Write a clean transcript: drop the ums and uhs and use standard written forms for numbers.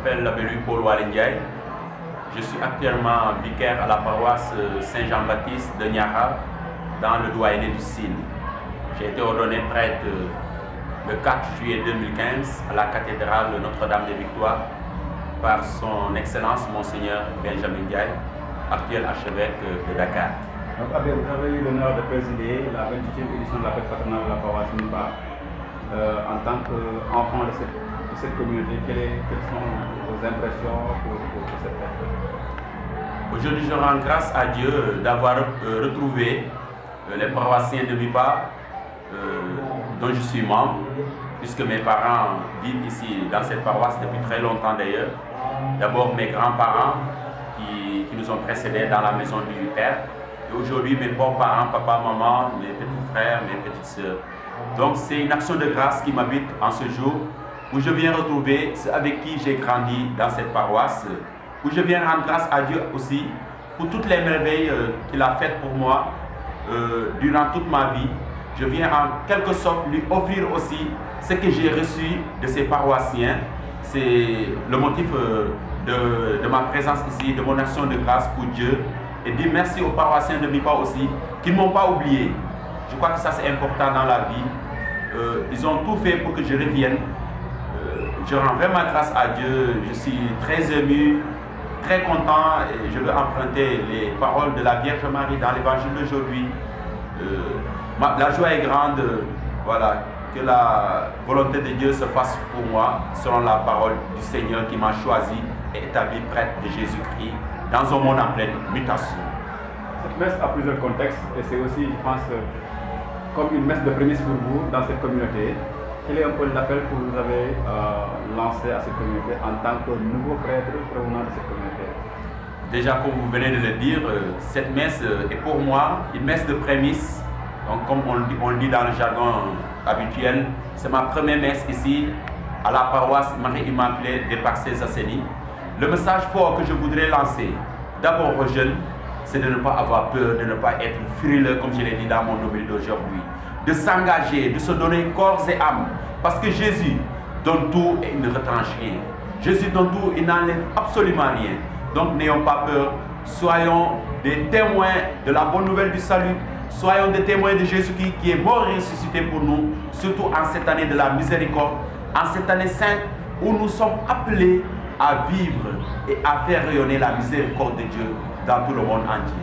m'appelle l'abbé Paul Walendiaï. Je suis actuellement vicaire à la paroisse Saint-Jean-Baptiste de Niara, dans le doyenné du Sine. J'ai été ordonné prêtre le 4 juillet 2015 à la cathédrale Notre-Dame des Victoires par son Excellence Monseigneur Benjamin Ndiaye, actuel archevêque de Dakar. Donc, Abbé, vous avez eu l'honneur de présider la 28e édition de la fête patronale de la paroisse Niba. En tant qu'enfant de cette communauté, quelles sont vos impressions pour cette fête? Aujourd'hui, je rends grâce à Dieu d'avoir retrouvé les paroissiens de Mipa, dont je suis membre, puisque mes parents vivent ici dans cette paroisse depuis très longtemps d'ailleurs. D'abord mes grands-parents qui nous ont précédés dans la maison du Père. Et aujourd'hui mes pauvres parents, papa, maman, mes petits frères, mes petites sœurs. Donc c'est une action de grâce qui m'habite en ce jour, où je viens retrouver ceux avec qui j'ai grandi dans cette paroisse, où je viens rendre grâce à Dieu aussi pour toutes les merveilles qu'il a faites pour moi durant toute ma vie. Je viens en quelque sorte lui offrir aussi ce que j'ai reçu de ces paroissiens. C'est le motif de ma présence ici, de mon action de grâce pour Dieu. Et dire merci aux paroissiens de Mipa aussi, qui ne m'ont pas oublié. Je crois que ça c'est important dans la vie. Ils ont tout fait pour que je revienne. Je rends vraiment grâce à Dieu. Je suis très ému, très content. Et je veux emprunter les paroles de la Vierge Marie dans l'évangile d'aujourd'hui. La joie est grande, voilà, que la volonté de Dieu se fasse pour moi selon la parole du Seigneur qui m'a choisi et établi prêtre de Jésus-Christ dans un monde en pleine mutation. Cette messe a plusieurs contextes et c'est aussi, je pense, comme une messe de prémisse pour vous dans cette communauté. Quel est un peu l'appel que vous avez lancé à cette communauté en tant que nouveau prêtre provenant de cette communauté? Déjà, comme vous venez de le dire, cette messe est pour moi une messe de prémisse. Donc, comme on le dit dans le jargon habituel, c'est ma première messe ici à la paroisse Marie-Immaculée des Parcés-Assénie. Le message fort que je voudrais lancer, d'abord aux jeunes, c'est de ne pas avoir peur, de ne pas être frileux, comme je l'ai dit dans mon homile d'aujourd'hui, de s'engager, de se donner corps et âme, parce que Jésus donne tout et il ne retranche rien. Jésus donne tout, il n'enlève absolument rien. Donc n'ayons pas peur, soyons des témoins de la bonne nouvelle du salut, soyons des témoins de Jésus qui est mort et ressuscité pour nous, surtout en cette année de la miséricorde, en cette année sainte où nous sommes appelés à vivre et à faire rayonner la miséricorde de Dieu dans tout le monde entier.